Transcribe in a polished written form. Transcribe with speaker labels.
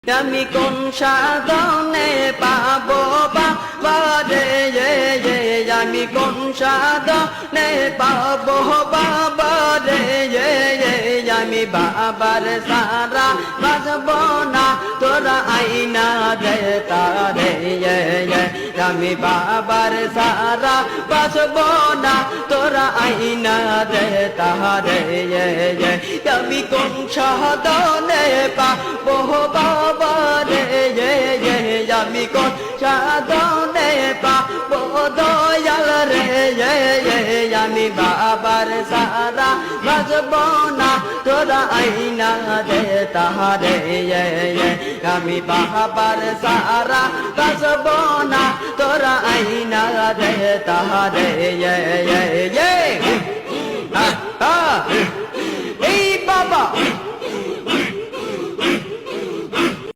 Speaker 1: আমি কোন সাধনে পাবো বাবা রে, আমি কোন সাধনে পাবো বাবা রে, আমি বাবার সারা বাজব না তোরা আইনা দে তারে, আমি বাবার সারা বাজব না তোরা আইনা দে তারে, আমি কোন সাধনে পাবো বাবা রে, আমি কোন সাধনে পাবো দয়াল রে, আমি বাবার সারা বাজব না তোরা আইনা দে তাহারে, আমি বাবার সারা বাজব না তোরা আইনা দে তাহারে, এই বাবা